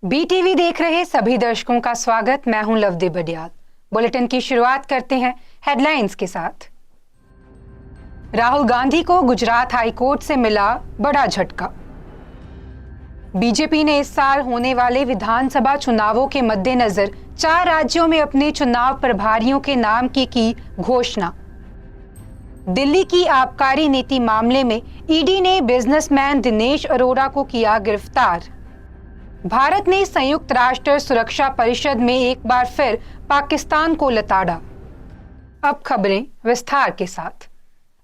BTV देख रहे सभी दर्शकों का स्वागत। मैं हूं लवदीप बडियाल। बुलेटिन की शुरुआत करते हैं हेडलाइंस के साथ। राहुल गांधी को गुजरात हाई कोर्ट से मिला बड़ा झटका। बीजेपी ने इस साल होने वाले विधानसभा चुनावों के मद्देनजर 4 राज्यों में अपने चुनाव प्रभारियों के नाम की घोषणा। दिल्ली की आबकारी नीति मामले में ईडी ने बिजनेसमैन दिनेश अरोड़ा को किया गिरफ्तार। भारत ने संयुक्त राष्ट्र सुरक्षा परिषद में एक बार फिर पाकिस्तान को लताड़ा। अब खबरें विस्तार के साथ।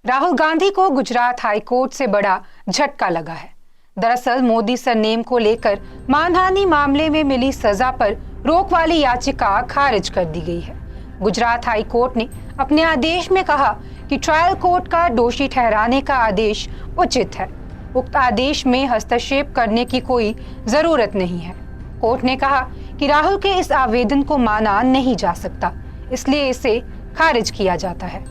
राहुल गांधी को गुजरात हाई कोर्ट से बड़ा झटका लगा है। दरअसल मोदी सरनेम को लेकर मानहानि मामले में मिली सजा पर रोक वाली याचिका खारिज कर दी गई है। गुजरात हाई कोर्ट ने अपने आदेश में कहा कि ट्रायल कोर्ट का दोषी ठहराने का आदेश उचित है। उक्त आदेश में हस्तक्षेप करने की कोई जरूरत नहीं है। कोर्ट ने कहा कि राहुल के इस आवेदन को माना नहीं जा सकता, इसलिए इसे खारिज किया जाता है।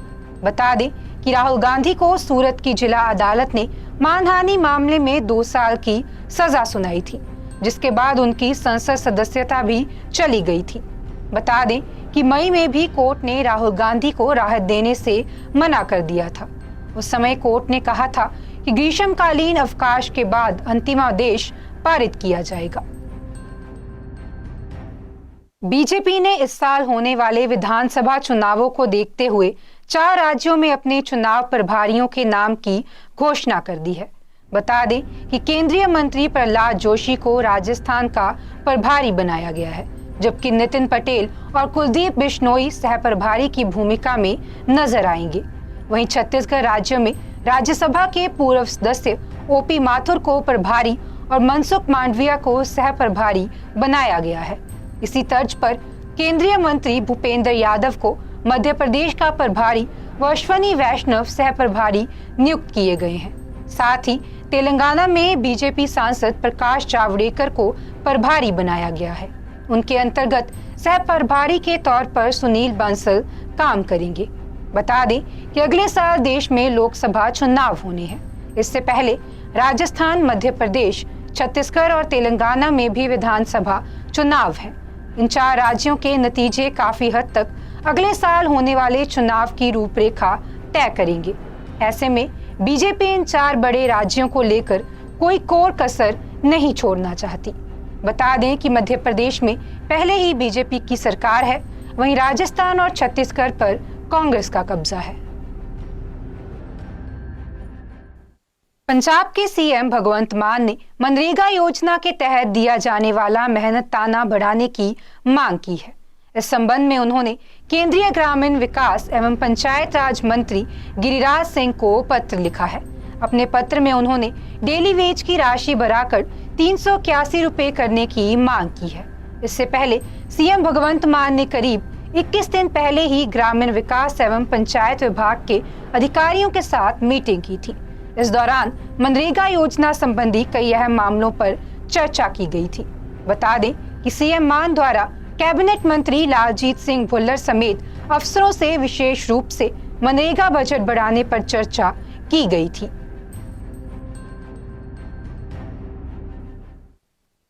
बता दें कि राहुल गांधी को सूरत की जिला अदालत ने मानहानि मामले में 2 साल की सजा सुनाई थी, जिसके बाद उनकी संसद सदस्यता भी चली गई थी। बता दें कि मई में भी कोर्ट ने राहुल गांधी को राहत देने से मना कर दिया था। उस समय कोर्ट ने कहा था कि ग्रीष्मकालीन अवकाश के बाद अंतिम आदेश पारित किया जाएगा। बीजेपी ने इस साल होने वाले विधानसभा चुनावों को देखते हुए 4 राज्यों में अपने चुनाव प्रभारियों के नाम की घोषणा कर दी है। बता दें कि केंद्रीय मंत्री प्रहलाद जोशी को राजस्थान का प्रभारी बनाया गया है, जबकि नितिन पटेल और कुलदीप बिश्नोई सह प्रभारी की भूमिका में नजर आएंगे। वहीं छत्तीसगढ़ राज्य में राज्यसभा के पूर्व सदस्य ओपी माथुर को प्रभारी और मनसुख मांडविया को सह प्रभारी बनाया गया है। इसी तर्ज पर केंद्रीय मंत्री भूपेंद्र यादव को मध्य प्रदेश का प्रभारी व अश्वनी वैष्णव सह प्रभारी नियुक्त किए गए हैं। साथ ही तेलंगाना में बीजेपी सांसद प्रकाश जावड़ेकर को प्रभारी बनाया गया है। उनके अंतर्गत सह प्रभारी के तौर पर सुनील बंसल काम करेंगे। बता दें कि अगले साल देश में लोकसभा चुनाव होने हैं। इससे पहले राजस्थान, मध्य प्रदेश, छत्तीसगढ़ और तेलंगाना में भी विधानसभा चुनाव है। इन 4 राज्यों के नतीजे काफी हद तक अगले साल होने वाले चुनाव की रूपरेखा तय करेंगे। ऐसे में बीजेपी इन 4 बड़े राज्यों को लेकर कोई कोर कसर नहीं छोड़ना चाहती। बता दें कि मध्य प्रदेश में पहले ही बीजेपी की सरकार है, वहीं राजस्थान और छत्तीसगढ़ पर कांग्रेस का कब्जा है। पंजाब के सीएम भगवंत मान ने मनरेगा योजना के तहत दिया जाने वाला मेहनताना बढ़ाने की मांग की है। इस संबंध में उन्होंने केंद्रीय ग्रामीण विकास एवं पंचायत राज मंत्री गिरिराज सिंह को पत्र लिखा है। अपने पत्र में उन्होंने डेली वेज की राशि बढ़ाकर 381 रुपए करने की मांग की है। इससे पहले सीएम भगवंत मान ने करीब 21 दिन पहले ही ग्रामीण विकास एवं पंचायत विभाग के अधिकारियों के साथ मीटिंग की थी। इस दौरान मनरेगा योजना संबंधी कई अहम मामलों पर चर्चा की गई थी। बता दें कि सीएम मान द्वारा कैबिनेट मंत्री लालजीत सिंह भुल्लर समेत अफसरों से विशेष रूप से मनरेगा बजट बढ़ाने पर चर्चा की गई थी।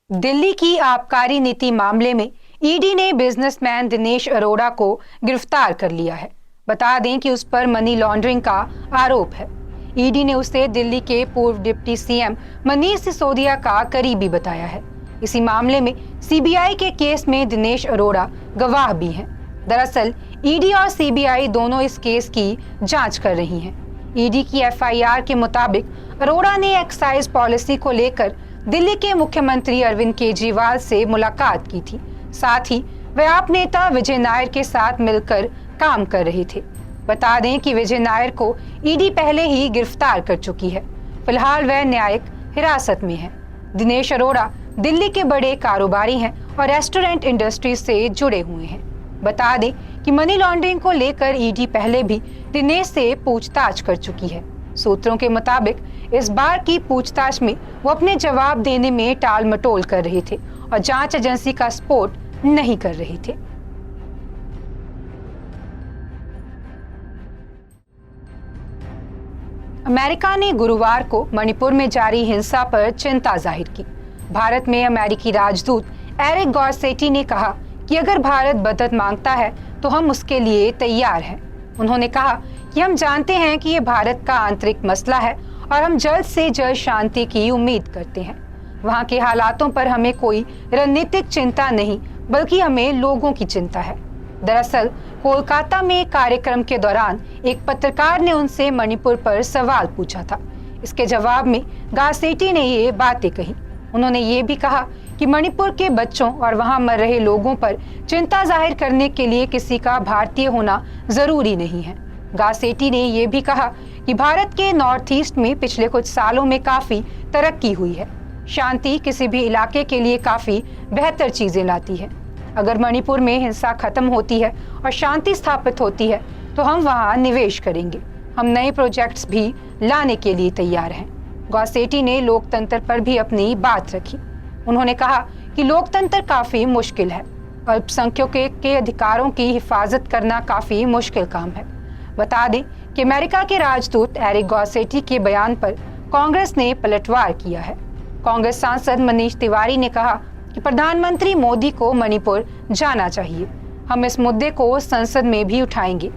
दिल्ली की आबकारी नीति मामले में ईडी ने बिजनेसमैन दिनेश अरोड़ा को गिरफ्तार कर लिया है। बता दें कि उस पर मनी लॉन्ड्रिंग का आरोप है। ईडी ने उसे दिल्ली के पूर्व डिप्टी सीएम मनीष सिसोदिया का करीबी बताया है। इसी मामले में सीबीआई के केस में दिनेश अरोड़ा गवाह भी हैं। दरअसल ईडी और सीबीआई दोनों इस केस की जांच कर रही हैं। ईडी की एफआईआर के मुताबिक अरोड़ा ने एक्साइज पॉलिसी को लेकर दिल्ली के मुख्यमंत्री अरविंद केजरीवाल से मुलाकात की थी। साथ ही वे आप नेता विजय नायर के साथ मिलकर काम कर रहे थे। बता दें कि विजय नायर को ईडी पहले ही गिरफ्तार कर चुकी है। फिलहाल वह न्यायिक हिरासत में है। दिनेश अरोड़ा दिल्ली के बड़े कारोबारी हैं और रेस्टोरेंट इंडस्ट्री से जुड़े हुए हैं। बता दें कि मनी लॉन्ड्रिंग को लेकर ईडी पहले भी दिनेश से पूछताछ कर चुकी है। सूत्रों के मुताबिक इस बार की पूछताछ में वो अपने जवाब देने में टाल मटोल कर रहे थे और जांच एजेंसी का सपोर्ट नहीं कर रहे थे। अमेरिका ने गुरुवार को मणिपुर में जारी हिंसा पर चिंता जाहिर की। भारत में अमेरिकी राजदूत एरिक गॉरसेटी ने कहा कि अगर भारत मदद मांगता है तो हम उसके लिए तैयार हैं। उन्होंने कहा कि हम जानते हैं कि ये भारत का आंतरिक मसला है और हम जल्द से जल्द शांति की उम्मीद करते हैं। वहाँ के हालातों पर हमें कोई रणनीतिक चिंता नहीं, बल्कि हमें लोगों की चिंता है। दरअसल कोलकाता में एक कार्यक्रम के दौरान एक पत्रकार ने उनसे मणिपुर पर सवाल पूछा था। इसके जवाब में गॉरसेटी ने ये बातें कही। उन्होंने ये भी कहा कि मणिपुर के बच्चों और वहां मर रहे लोगों पर चिंता जाहिर करने के लिए किसी का भारतीय होना जरूरी नहीं है। गॉरसेटी ने यह भी कहा कि भारत के नॉर्थ ईस्ट में पिछले कुछ सालों में काफी तरक्की हुई है। शांति किसी भी इलाके के लिए काफी बेहतर चीजें लाती है। अगर मणिपुर में हिंसा खत्म होती है और शांति स्थापित होती है तो हम वहां निवेश करेंगे। हम नए प्रोजेक्ट्स भी लाने के लिए तैयार हैं। गॉरसेटी ने लोकतंत्र पर भी अपनी बात रखी। उन्होंने कहा कि लोकतंत्र काफी मुश्किल है। अल्पसंख्यकों के अधिकारों की हिफाजत करना काफी मुश्किल काम है। बता दें कि अमेरिका के राजदूत एरिक गॉरसेटी के बयान पर कांग्रेस ने पलटवार किया है। कांग्रेस सांसद मनीष तिवारी ने कहा कि प्रधानमंत्री मोदी को मणिपुर जाना चाहिए। हम इस मुद्दे को संसद में भी उठाएंगे।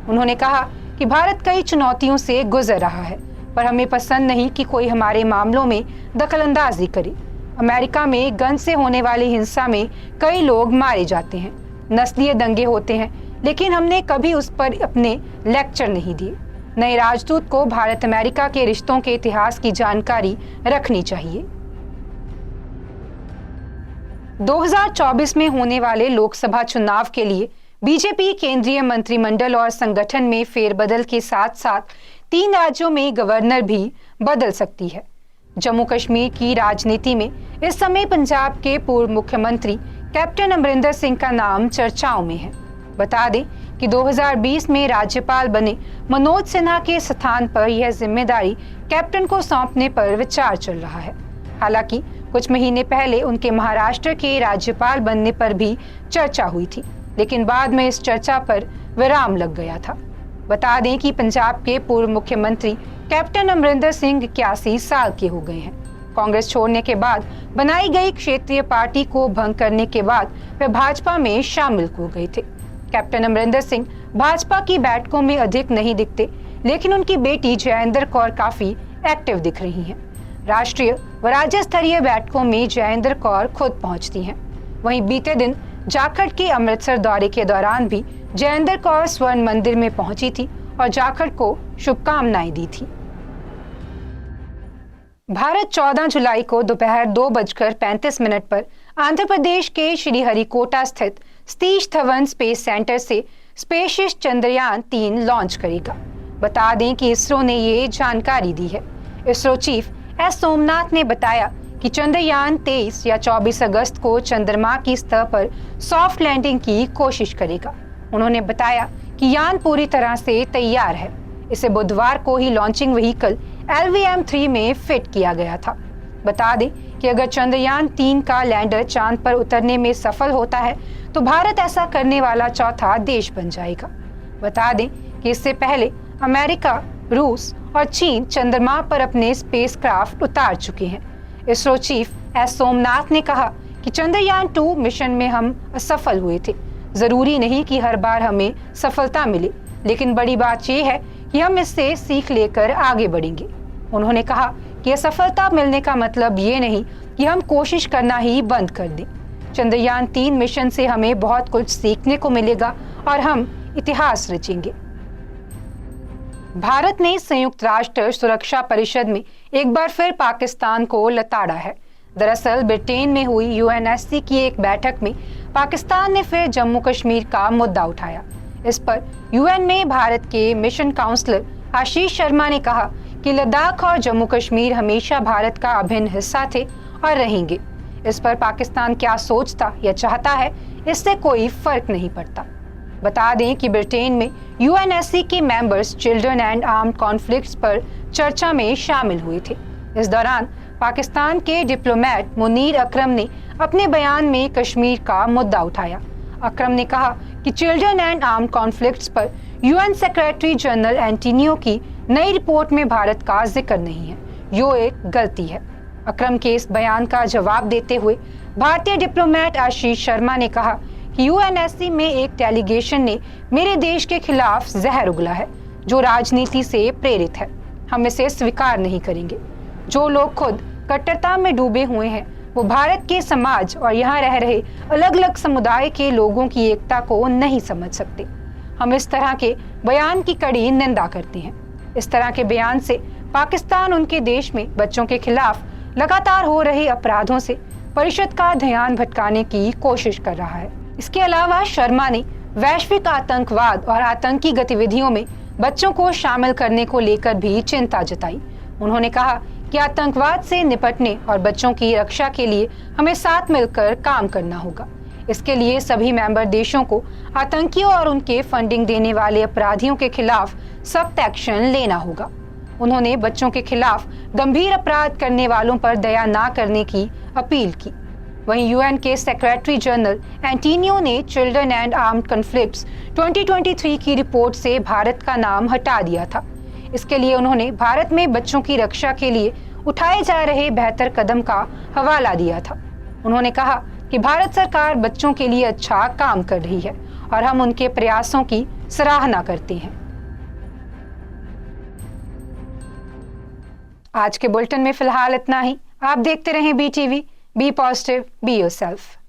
उन्होंने कहा कि भारत कई चुनौतियों से गुजर रहा है, पर हमें पसंद नहीं कि कोई हमारे मामलों में दखलंदाजी करे। अमेरिका में गन से होने वाली हिंसा में कई लोग मारे जाते हैं, नस्लीय दंगे होते हैं, लेकिन हमने कभी उस पर अपने लेक्चर नहीं दिए। नए राजदूत को भारत अमेरिका के रिश्तों के इतिहास की जानकारी रखनी चाहिए। 2024 में होने वाले लोकसभा चुनाव के लिए बीजेपी केंद्रीय मंत्रिमंडल और संगठन में फेरबदल के साथ साथ 3 राज्यों में गवर्नर भी बदल सकती है। जम्मू कश्मीर की राजनीति में इस समय पंजाब के पूर्व मुख्यमंत्री कैप्टन अमरिंदर सिंह का नाम चर्चाओं में है। बता दें कि 2020 में राज्यपाल बने मनोज सिन्हा के स्थान पर यह जिम्मेदारी कैप्टन को सौंपने पर विचार चल रहा है। हालांकि कुछ महीने पहले उनके महाराष्ट्र के राज्यपाल बनने पर भी चर्चा हुई थी, लेकिन बाद में इस चर्चा पर विराम लग गया था। बता दें कि पंजाब के पूर्व मुख्यमंत्री कैप्टन अमरिंदर सिंह 81 साल के हो गए हैं। कांग्रेस छोड़ने के बाद बनाई गई क्षेत्रीय पार्टी को भंग करने के बाद वे भाजपा में शामिल हो गए थे। कैप्टन अमरिंदर सिंह भाजपा की बैठकों में अधिक नहीं दिखते, लेकिन उनकी बेटी जयेंद्र कौर काफी एक्टिव दिख रही हैं। राष्ट्रीय व राज्य स्तरीय बैठकों में जयेंद्र कौर खुद पहुंचती हैं। वहीं बीते दिन जाखड़ के अमृतसर दौरे के दौरान भी जयेंद्र कौर स्वर्ण मंदिर में पहुंची थी और जाखड़ को शुभकामनाएं दी थी। भारत 14 जुलाई को दोपहर 2:35 पर आंध्र प्रदेश के श्रीहरिकोटा स्थित सतीश धवन स्पेस सेंटर से स्पेसशिप चंद्रयान 3 लॉन्च करेगा। बता दें कि इसरो ने ये जानकारी दी है। इसरो चीफ एस सोमनाथ ने बताया कि चंद्रयान 23 या 24 अगस्त को चंद्रमा की सतह पर सॉफ्ट लैंडिंग की कोशिश करेगा। उन्होंने बताया कि यान पूरी तरह से तैयार है। इसे बुधवार को ही लॉन्चिंग व्हीकल LVM-3 में फिट किया गया था। बता दें कि अगर चंद्रयान 3 का लैंडर चांद पर उतरने में सफल होता है तो भारत ऐसा करने वाला चौथा देश बन जाएगा। बता दें कि इससे पहले अमेरिका, रूस और चीन चंद्रमा पर अपने स्पेसक्राफ्ट उतार चुके हैं। इसरो चीफ एस सोमनाथ ने कहा कि चंद्रयान 2 मिशन में हम असफल हुए थे। जरूरी नहीं कि हर बार हमें सफलता मिले, लेकिन बड़ी बात यह है कि हम इससे सीख लेकर आगे बढ़ेंगे। उन्होंने कहा कि असफलता मिलने का मतलब ये नहीं कि हम कोशिश करना ही बंद कर दें। चंद्रयान 3 मिशन से हमें बहुत कुछ सीखने को मिलेगा और हम इतिहास रचेंगे। भारत ने संयुक्त राष्ट्र सुरक्षा परिषद में एक बार फिर पाकिस्तान को लताड़ा है। दरअसल ब्रिटेन में हुई UNSC की एक बैठक में पाकिस्तान ने फिर जम्मू कश्मीर का मुद्दा उठाया। इस पर UN में भारत के मिशन काउंसलर आशीष शर्मा ने कहा कि लद्दाख और जम्मू कश्मीर हमेशा भारत का अभिन्न हिस्सा थे और रहेंगे। इस पर पाकिस्तान क्या सोचता या चाहता है, इससे कोई फर्क नहीं पड़ता। बता दें कि ब्रिटेन में UNSC के members children and armed conflicts पर चर्चा में शामिल हुए थे। इस दौरान पाकिस्तान के डिप्लोमेट मुनीर अकरम ने अपने बयान में कश्मीर का मुद्दा उठाया। अकरम ने कहा कि चिल्ड्रन एंड आर्म्ड कॉन्फ्लिक्ट्स पर UN सेक्रेटरी जनरल एंटोनियो की नई रिपोर्ट में भारत का जिक्र नहीं है। यो एक गलती है। अकरम के इस बयान का जवाब देते हुए भारतीय डिप्लोमेट आशीष शर्मा ने कहा कि यूएनएससी में एक डेलीगेशन ने मेरे देश के खिलाफ जहर उगला है जो राजनीति से प्रेरित है। हम इसे स्वीकार नहीं करेंगे। जो लोग खुद कट्टरता में डूबे हुए हैं वो भारत के समाज और यहाँ रह रहे अलग अलग समुदाय के लोगों की एकता को नहीं समझ सकते। हम इस तरह के बयान की कड़ी निंदा करते हैं। इस तरह के बयान से पाकिस्तान उनके देश में बच्चों के खिलाफ लगातार हो रहे अपराधों से परिषद का ध्यान भटकाने की कोशिश कर रहा है। इसके अलावा शर्मा ने वैश्विक आतंकवाद और आतंकी गतिविधियों में बच्चों को शामिल करने को लेकर भी चिंता जताई। उन्होंने कहा कि आतंकवाद से निपटने और बच्चों की रक्षा के लिए हमें साथ मिलकर काम करना होगा। इसके लिए सभी मेंबर देशों को आतंकियों और उनके फंडिंग देने वाले अपराधियों के खिलाफ सख्त एक्शन लेना होगा। उन्होंने बच्चों के खिलाफ गंभीर अपराध करने वालों पर दया ना करने की अपील की। वहीं यूएन के सेक्रेटरी जनरल एंटोनियो ने चिल्ड्रन एंड आर्म्ड कॉन्फ्लिक्ट्स 2023 की रिपोर्ट से भारत का नाम हटा दिया था। इसके लिए उन्होंने भारत में बच्चों की रक्षा के लिए उठाए जा रहे बेहतर कदम का हवाला दिया था। उन्होंने कहा कि भारत सरकार बच्चों के लिए अच्छा काम कर रही है और हम उनके प्रयासों की सराहना करते हैं। आज के बुलेटिन में फिलहाल इतना ही। आप देखते रहें BTV। Be positive, be yourself.